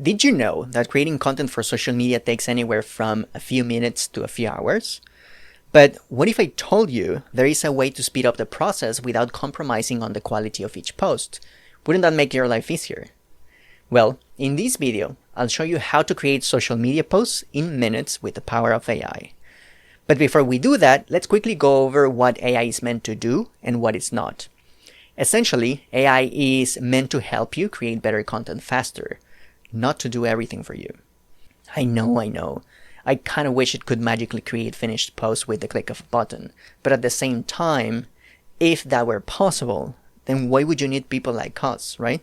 Did you know that creating content for social media takes anywhere from a few minutes to a few hours? But what if I told you there is a way to speed up the process without compromising on the quality of each post? Wouldn't that make your life easier? Well, in this video, I'll show you how to create social media posts in minutes with the power of AI. But before we do that, let's quickly go over what AI is meant to do and what it's not. Essentially, AI is meant to help you create better content faster, not to do everything for you. I know. I kind of wish it could magically create finished posts with the click of a button. But at the same time, if that were possible, then why would you need people like us, right?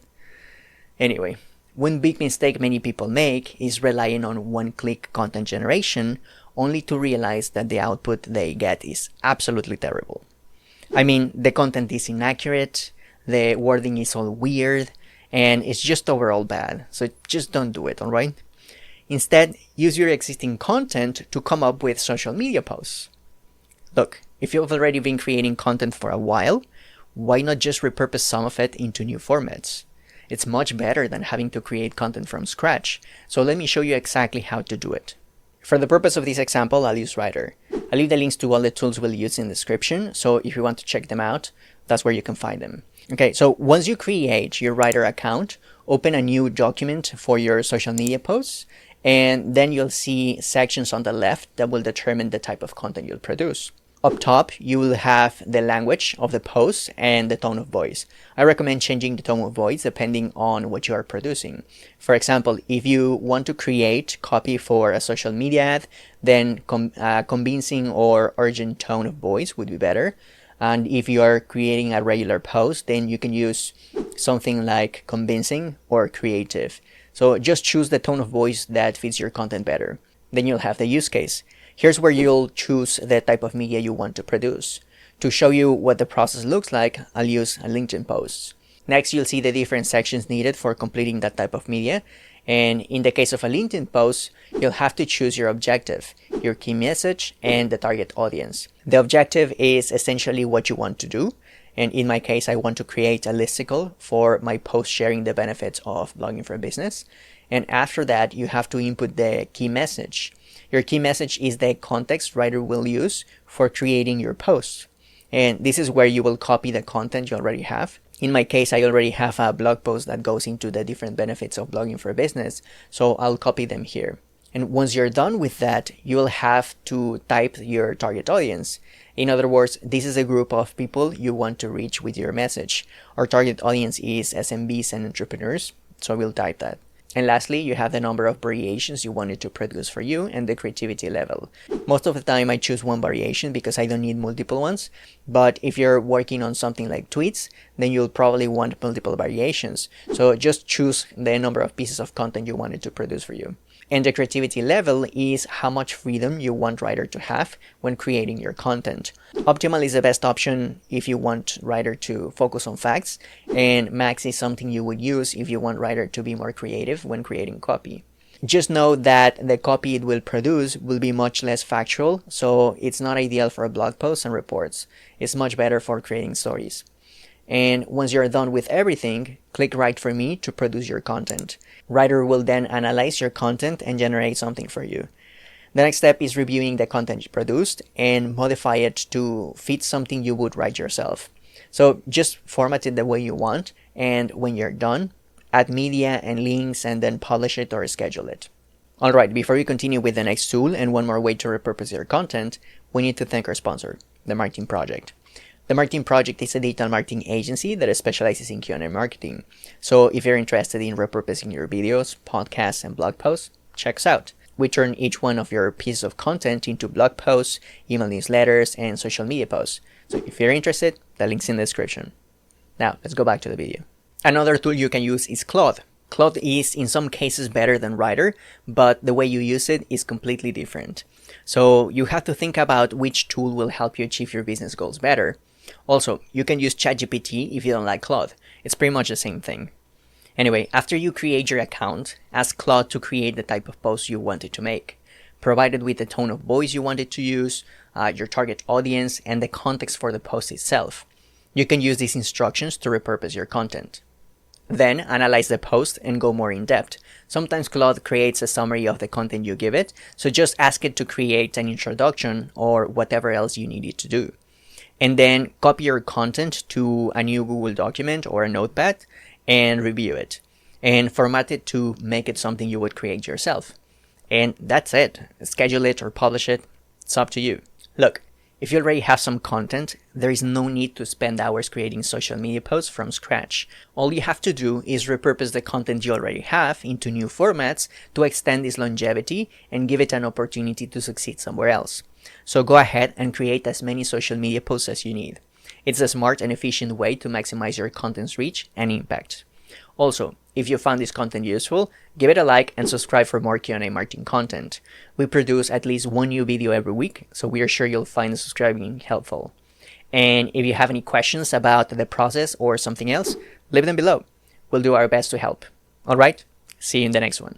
Anyway, one big mistake many people make is relying on one-click content generation only to realize that the output they get is absolutely terrible. I mean, the content is inaccurate, the wording is all weird, and it's just overall bad. So just don't do it, alright? Instead, use your existing content to come up with social media posts. Look, if you've already been creating content for a while, why not just repurpose some of it into new formats? It's much better than having to create content from scratch, so let me show you exactly how to do it. For the purpose of this example, I'll use Rytr. I'll leave the links to all the tools we'll use in the description, so if you want to check them out, that's where you can find them. Okay, so once you create your Rytr account, open a new document for your social media posts, and then you'll see sections on the left that will determine the type of content you'll produce. Up top, you will have the language of the post and the tone of voice. I recommend changing the tone of voice depending on what you are producing. For example, if you want to create copy for a social media ad, then convincing or urgent tone of voice would be better. And if you are creating a regular post, then you can use something like convincing or creative. So just choose the tone of voice that fits your content better. Then you'll have the use case. Here's where you'll choose the type of media you want to produce. To show you what the process looks like, I'll use a LinkedIn post. Next, you'll see the different sections needed for completing that type of media. And in the case of a LinkedIn post, you'll have to choose your objective, your key message, and the target audience. The objective is essentially what you want to do. And in my case, I want to create a listicle for my post sharing the benefits of blogging for business. And after that, you have to input the key message. Your key message is the context Rytr will use for creating your post. And this is where you will copy the content you already have. In my case, I already have a blog post that goes into the different benefits of blogging for business, so I'll copy them here. And once you're done with that, you'll have to type your target audience. In other words, this is a group of people you want to reach with your message. Our target audience is SMBs and entrepreneurs, so we'll type that. And lastly, you have the number of variations you want it to produce for you and the creativity level. Most of the time I choose one variation because I don't need multiple ones. But if you're working on something like tweets, then you'll probably want multiple variations. So just choose the number of pieces of content you want it to produce for you. And the creativity level is how much freedom you want Rytr to have when creating your content. Optimal is the best option if you want Rytr to focus on facts, and max is something you would use if you want Rytr to be more creative when creating copy. Just know that the copy it will produce will be much less factual, so it's not ideal for blog posts and reports. It's much better for creating stories. And once you're done with everything, click Write for me to produce your content. Rytr will then analyze your content and generate something for you. The next step is reviewing the content you produced and modify it to fit something you would write yourself. So just format it the way you want, and when you're done, add media and links and then publish it or schedule it. Alright, before we continue with the next tool and one more way to repurpose your content, we need to thank our sponsor, The Marketing Project. The Marketing Project is a digital marketing agency that specializes in Q&A marketing. So if you're interested in repurposing your videos, podcasts, and blog posts, check us out. We turn each one of your pieces of content into blog posts, email newsletters, and social media posts. So if you're interested, the link's in the description. Now, let's go back to the video. Another tool you can use is Claude. Claude is in some cases better than Rytr, but the way you use it is completely different. So you have to think about which tool will help you achieve your business goals better. Also, you can use ChatGPT if you don't like Claude. It's pretty much the same thing. Anyway, after you create your account, ask Claude to create the type of post you want it to make, provided with the tone of voice you want it to use, your target audience, and the context for the post itself. You can use these instructions to repurpose your content. Then analyze the post and go more in depth. Sometimes Claude creates a summary of the content you give it, so just ask it to create an introduction or whatever else you need it to do. And then copy your content to a new Google document or a notepad and review it. And format it to make it something you would create yourself. And that's it. Schedule it or publish it. It's up to you. Look, if you already have some content, there is no need to spend hours creating social media posts from scratch. All you have to do is repurpose the content you already have into new formats to extend its longevity and give it an opportunity to succeed somewhere else. So go ahead and create as many social media posts as you need. It's a smart and efficient way to maximize your content's reach and impact. Also, if you found this content useful, give it a like and subscribe for more Q&A marketing content. We produce at least one new video every week, so we are sure you'll find subscribing helpful. And if you have any questions about the process or something else, leave them below. We'll do our best to help. Alright, see you in the next one.